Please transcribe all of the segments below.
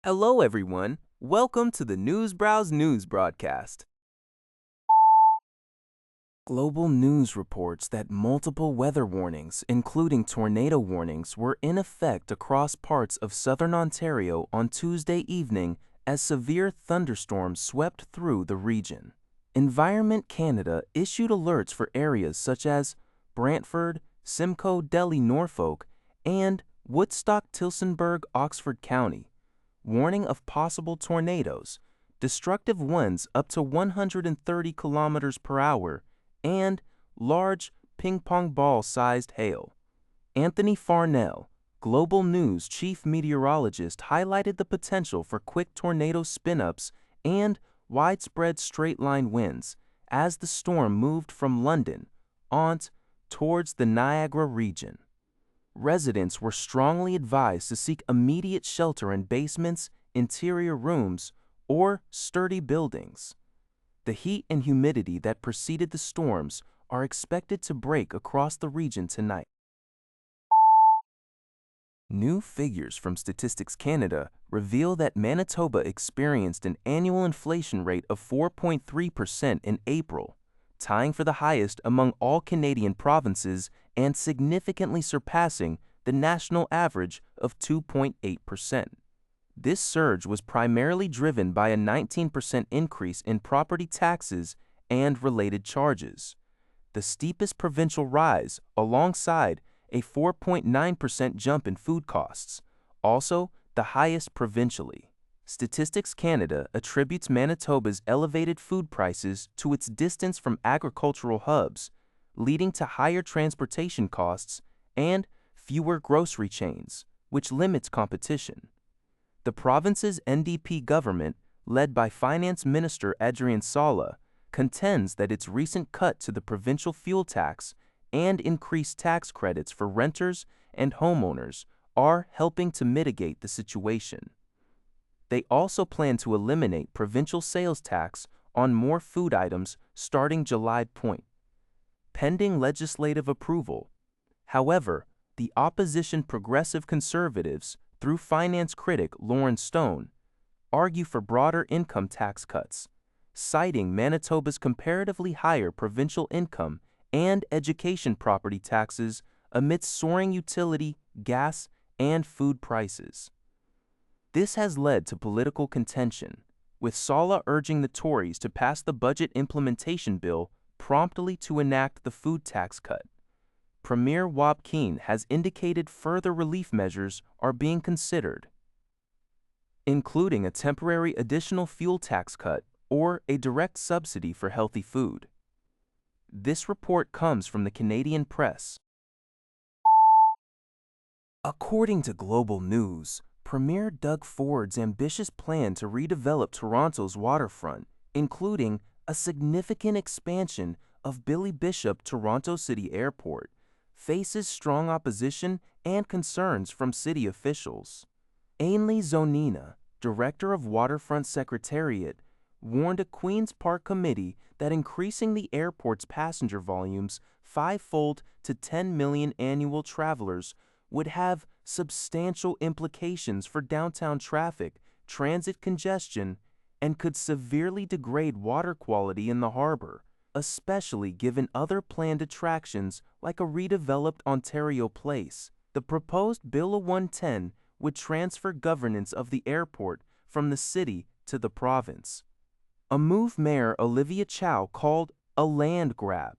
Hello, everyone. Welcome to the News Browse News broadcast. Global news reports that multiple weather warnings, including tornado warnings, were in effect across parts of southern Ontario on Tuesday evening as severe thunderstorms swept through the region. Environment Canada issued alerts for areas such as Brantford, Simcoe, Delhi, Norfolk, and Woodstock-Tillsonburg, Oxford County, warning of possible tornadoes, destructive winds up to 130 kilometers per hour, and large ping-pong ball-sized hail. Anthony Farnell, Global News chief meteorologist, highlighted the potential for quick tornado spin-ups and widespread straight-line winds as the storm moved from London towards the Niagara region. Residents were strongly advised to seek immediate shelter in basements, interior rooms, or sturdy buildings. The heat and humidity that preceded the storms are expected to break across the region tonight. New figures from Statistics Canada reveal that Manitoba experienced an annual inflation rate of 4.3% in April, tying for the highest among all Canadian provinces and significantly surpassing the national average of 2.8%. This surge was primarily driven by a 19% increase in property taxes and related charges, the steepest provincial rise alongside a 4.9% jump in food costs, also the highest provincially. Statistics Canada attributes Manitoba's elevated food prices to its distance from agricultural hubs, leading to higher transportation costs and fewer grocery chains, which limits competition. The province's NDP government, led by Finance Minister Adrian Sala, contends that its recent cut to the provincial fuel tax and increased tax credits for renters and homeowners are helping to mitigate the situation. They also plan to eliminate provincial sales tax on more food items starting July pending legislative approval. However, the opposition Progressive Conservatives, through finance critic Lauren Stone, argue for broader income tax cuts, citing Manitoba's comparatively higher provincial income and education property taxes amidst soaring utility, gas, and food prices. This has led to political contention, with Sala urging the Tories to pass the budget implementation bill promptly to enact the food tax cut. Premier Wab Keen has indicated further relief measures are being considered, including a temporary additional fuel tax cut or a direct subsidy for healthy food. This report comes from the Canadian Press. According to Global News, Premier Doug Ford's ambitious plan to redevelop Toronto's waterfront, including a significant expansion of Billy Bishop Toronto City Airport, faces strong opposition and concerns from city officials. Ainley Zonina, director of Waterfront Secretariat, warned a Queen's Park committee that increasing the airport's passenger volumes fivefold to 10 million annual travelers would have substantial implications for downtown traffic, transit congestion, and could severely degrade water quality in the harbor, especially given other planned attractions like a redeveloped Ontario Place. The proposed Bill of 110 would transfer governance of the airport from the city to the province, a move Mayor Olivia Chow called a land grab.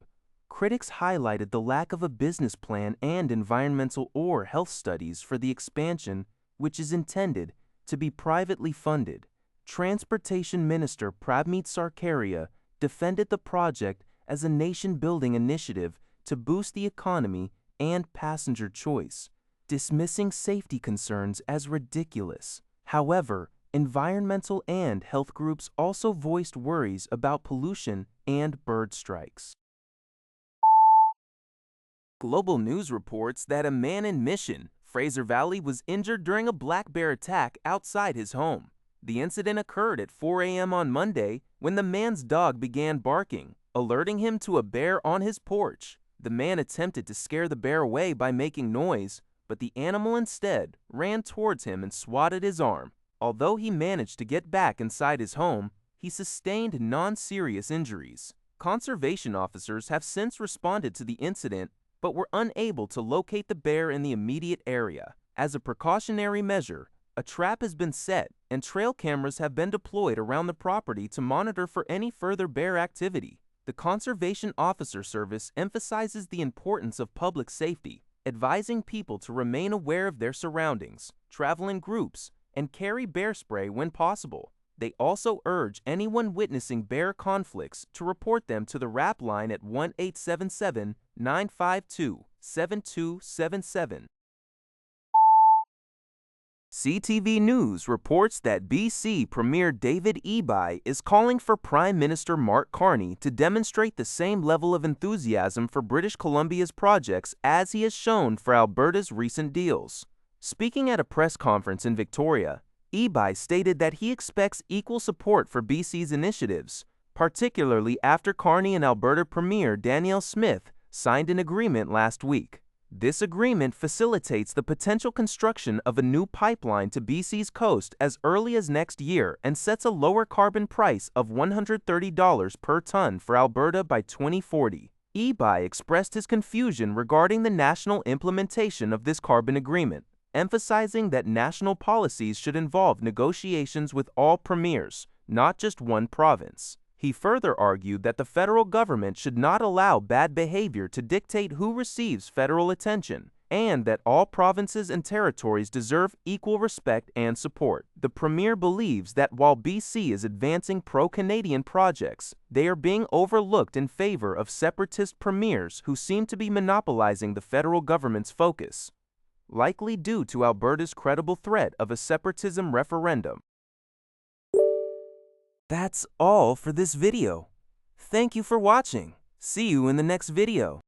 Critics highlighted the lack of a business plan and environmental or health studies for the expansion, which is intended to be privately funded. Transportation Minister Prabmeet Sarkaria defended the project as a nation-building initiative to boost the economy and passenger choice, dismissing safety concerns as ridiculous. However, environmental and health groups also voiced worries about pollution and bird strikes. Global News reports that a man in Mission, Fraser Valley, was injured during a black bear attack outside his home. The incident occurred at 4 a.m. on Monday when the man's dog began barking, alerting him to a bear on his porch. The man attempted to scare the bear away by making noise, but the animal instead ran towards him and swatted his arm, Although he managed to get back inside his home, he sustained non-serious injuries. Conservation officers have since responded to the incident but were unable to locate the bear in the immediate area. As a precautionary measure, a trap has been set and trail cameras have been deployed around the property to monitor for any further bear activity. The Conservation Officer Service emphasizes the importance of public safety, advising people to remain aware of their surroundings, travel in groups, and carry bear spray when possible. They also urge anyone witnessing bear conflicts to report them to the RAP line at 1-877-952-7277. CTV News reports that BC Premier David Eby is calling for Prime Minister Mark Carney to demonstrate the same level of enthusiasm for British Columbia's projects as he has shown for Alberta's recent deals. Speaking at a press conference in Victoria, Eby stated that he expects equal support for BC's initiatives, particularly after Carney and Alberta Premier Danielle Smith signed an agreement last week. This agreement facilitates the potential construction of a new pipeline to BC's coast as early as next year and sets a lower carbon price of $130 per ton for Alberta by 2040. Eby expressed his confusion regarding the national implementation of this carbon agreement, emphasizing that national policies should involve negotiations with all premiers, not just one province. He further argued that the federal government should not allow bad behavior to dictate who receives federal attention, and that all provinces and territories deserve equal respect and support. The Premier believes that while BC is advancing pro-Canadian projects, they are being overlooked in favor of separatist premiers who seem to be monopolizing the federal government's focus, likely due to Alberta's credible threat of a separatism referendum. That's all for this video. Thank you for watching. See you in the next video.